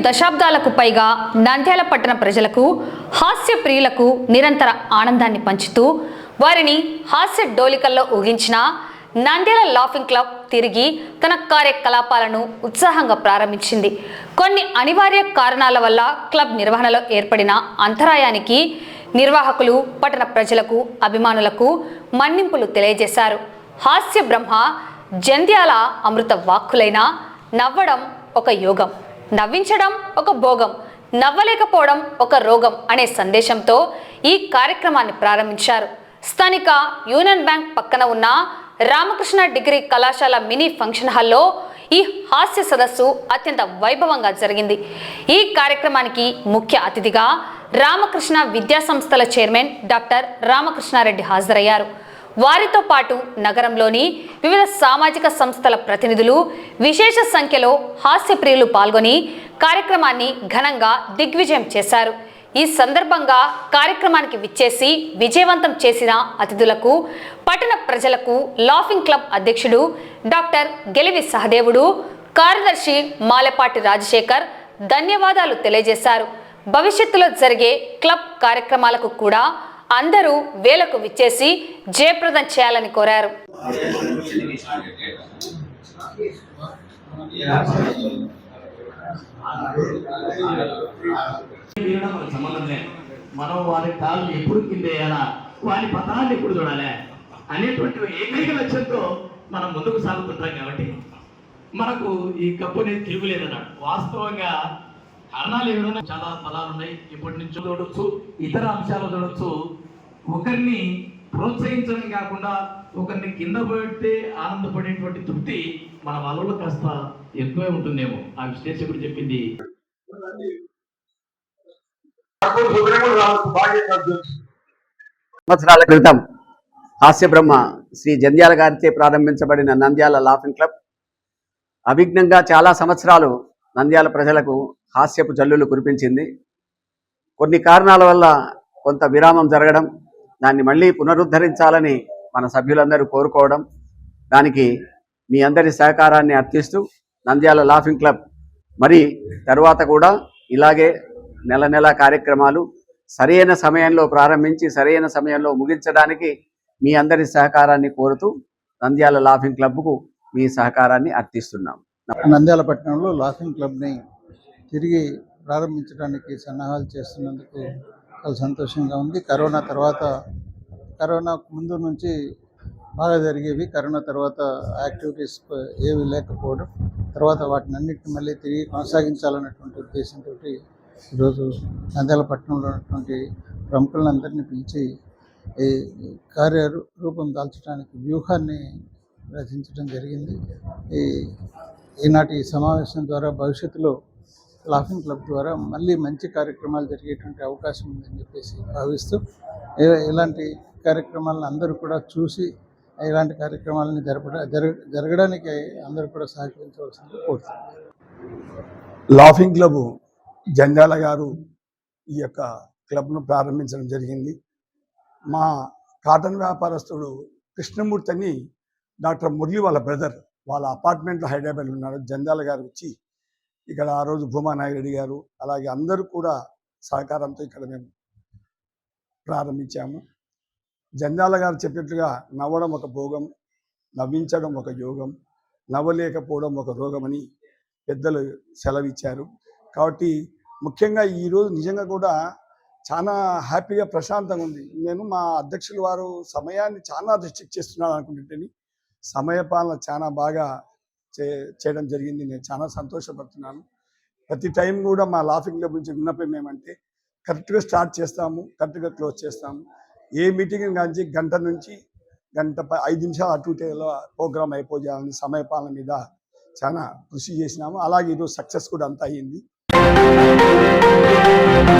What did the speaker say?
దశాబ్దాలకు పైగా నంద్యాల పట్టణ ప్రజలకు హాస్య ప్రియులకు నిరంతర ఆనందాన్ని పంచుతూ వారిని హాస్య డోలికల్లో ఊగించిన నంద్యాల లాఫింగ్ క్లబ్ తిరిగి తన కార్యకలాపాలను ఉత్సాహంగా ప్రారంభించింది. కొన్ని అనివార్య కారణాల వల్ల క్లబ్ నిర్వహణలో ఏర్పడిన అంతరాయానికి నిర్వాహకులు పట్టణ ప్రజలకు అభిమానులకు మన్నింపులు తెలియజేశారు. హాస్య బ్రహ్మ జంధ్యాల అమృత వాక్కులైన నవ్వడం ఒక యోగం, నవ్వించడం ఒక భోగం, నవ్వలేకపోవడం ఒక రోగం అనే సందేశంతో ఈ కార్యక్రమాన్ని ప్రారంభించారు. స్థానిక యూనియన్ బ్యాంక్ పక్కన ఉన్న రామకృష్ణ డిగ్రీ కళాశాల మినీ ఫంక్షన్ హాల్లో ఈ హాస్య సదస్సు అత్యంత వైభవంగా జరిగింది. ఈ కార్యక్రమానికి ముఖ్య అతిథిగా రామకృష్ణ విద్యా సంస్థల చైర్మన్ డాక్టర్ రామకృష్ణారెడ్డి హాజరయ్యారు. వారితో పాటు నగరంలోని వివిధ సామాజిక సంస్థల ప్రతినిధులు విశేష సంఖ్యలో హాస్యప్రియులు పాల్గొని కార్యక్రమాన్ని ఘనంగా దిగ్విజయం చేశారు. ఈ సందర్భంగా కార్యక్రమానికి విచ్చేసి విజయవంతం చేసిన అతిథులకు, పట్టణ ప్రజలకు లాఫింగ్ క్లబ్ అధ్యక్షుడు డాక్టర్ గెలివి సహదేవుడు, కార్యదర్శి మాలపాటి రాజశేఖర్ ధన్యవాదాలు తెలియజేశారు. భవిష్యత్తులో జరిగే క్లబ్ కార్యక్రమాలకు కూడా అందరూ వేలకు విచ్చేసి జయప్రదం చేయాలని కోరారు. మనం వారి కాళ్ళు ఎప్పుడు కిందేయాలా, వారి పతాన్ని ఎప్పుడు చూడాలి అనేటువంటి ఏకైక లక్ష్యంతో మనం ముందుకు సాగుతుంటాం. కాబట్టి మనకు ఈ కప్పుని తిరుగులేదన్నాడు. వాస్తవంగా కారణాలు ఏమైనా చాలా ఫలాలు ఉన్నాయి. ఇప్పటి నుంచి చూడొచ్చు, ఇతర అంశాలు చూడొచ్చు. ఒకరిని ప్రోత్సహించడం కాకుండా ఒకరిని కింద పెడితే ఆనందపడేటువంటి తృప్తి మన వాళ్ళలో కాస్త ఎక్కువే ఉంటుందేమో. ఆ విశ్లేషకుడు చెప్పింది. సంవత్సరాల క్రితం హాస్య బ్రహ్మ శ్రీ జంధ్యాల గారిచే ప్రారంభించబడిన నంద్యాల లాఫింగ్ క్లబ్ అవిఘ్నంగా చాలా సంవత్సరాలు నంద్యాల ప్రజలకు హాస్యపు జల్లులు కురిపించింది. కొన్ని కారణాల వల్ల కొంత విరామం జరగడం, దాన్ని మళ్ళీ పునరుద్ధరించాలని మన సభ్యులందరూ కోరుకోవడం, దానికి మీ అందరి సహకారాన్ని అర్థిస్తూ నంద్యాల లాఫింగ్ క్లబ్ మరి తర్వాత కూడా ఇలాగే నెల నెల కార్యక్రమాలు సరైన సమయంలో ప్రారంభించి సరైన సమయంలో ముగించడానికి మీ అందరి సహకారాన్ని కోరుతూ నంద్యాల లాఫింగ్ క్లబ్కు మీ సహకారాన్ని అర్థిస్తున్నాం. నంద్యాల పట్టణంలో లాఫింగ్ క్లబ్ని తిరిగి ప్రారంభించడానికి సన్నాహాలు చేస్తున్నందుకు చాలా సంతోషంగా ఉంది. కరోనా ముందు నుంచి బాగా జరిగేవి. కరోనా తర్వాత యాక్టివిటీస్ ఏవి లేకపోవడం, తర్వాత వాటిని అన్నింటిని మళ్ళీ తిరిగి కొనసాగించాలన్నటువంటి ఉద్దేశంతో ఈరోజు నంద్యాల పట్టణంలో ఉన్నటువంటి ప్రముఖులందరినీ పిలిచి ఈ కార్యరూపం దాల్చడానికి వ్యూహాన్ని రచించడం జరిగింది. ఈనాటి సమావేశం ద్వారా భవిష్యత్తులో లాఫింగ్ క్లబ్ ద్వారా మళ్ళీ మంచి కార్యక్రమాలు జరిగేటువంటి అవకాశం ఉందని చెప్పేసి భావిస్తూ ఇలాంటి కార్యక్రమాలను అందరూ కూడా చూసి ఇలాంటి కార్యక్రమాలని జరగడానికి అందరూ కూడా సహకరించవలసింది కోరుతున్నారు. లాఫింగ్ క్లబ్ జంధ్యాల గారు ఈ యొక్క క్లబ్ను ప్రారంభించడం జరిగింది. మా కాటన్ వ్యాపారస్తుడు కృష్ణమూర్తి అని డాక్టర్ మురళి వాళ్ళ బ్రదర్ వాళ్ళ అపార్ట్మెంట్లో హైదరాబాద్లో ఉన్నారు. జంధ్యాల గారు వచ్చి ఇక్కడ ఆ రోజు భూమానాయుడు గారు అలాగే అందరూ కూడా సహకారంతో ఇక్కడ మేము ప్రారంభించాము. జంధ్యాల గారు చెప్పినట్లుగా నవ్వడం ఒక భోగం, నవ్వించడం ఒక యోగం, నవ్వలేకపోవడం ఒక రోగమని పెద్దలు సెలవిచ్చారు. కాబట్టి ముఖ్యంగా ఈరోజు నిజంగా కూడా చాలా హ్యాపీగా ప్రశాంతంగా ఉంది. నేను మా అధ్యక్షులు వారు సమయాన్ని చాలా రిస్ట్రిక్ట్ చేస్తున్నాను అనుకుంటుంటే సమయపాలన చాలా బాగా చేయడం జరిగింది. నేను చాలా సంతోషపడుతున్నాను. ప్రతి టైం కూడా మా లాఫింగ్ క్లబ్ నుంచి విన్నపం ఏమంటే కరెక్ట్గా స్టార్ట్ చేస్తాము, కరెక్ట్గా క్లోజ్ చేస్తాము. ఏ మీటింగ్ కానీ గంట నుంచి గంట 5 నిమిషాలు అటు ఇటులో ప్రోగ్రామ్ అయిపోయాలని సమయపాలన మీద చాలా కృషి చేసినాము. అలాగే ఈరోజు సక్సెస్ కూడా అంత అయ్యింది.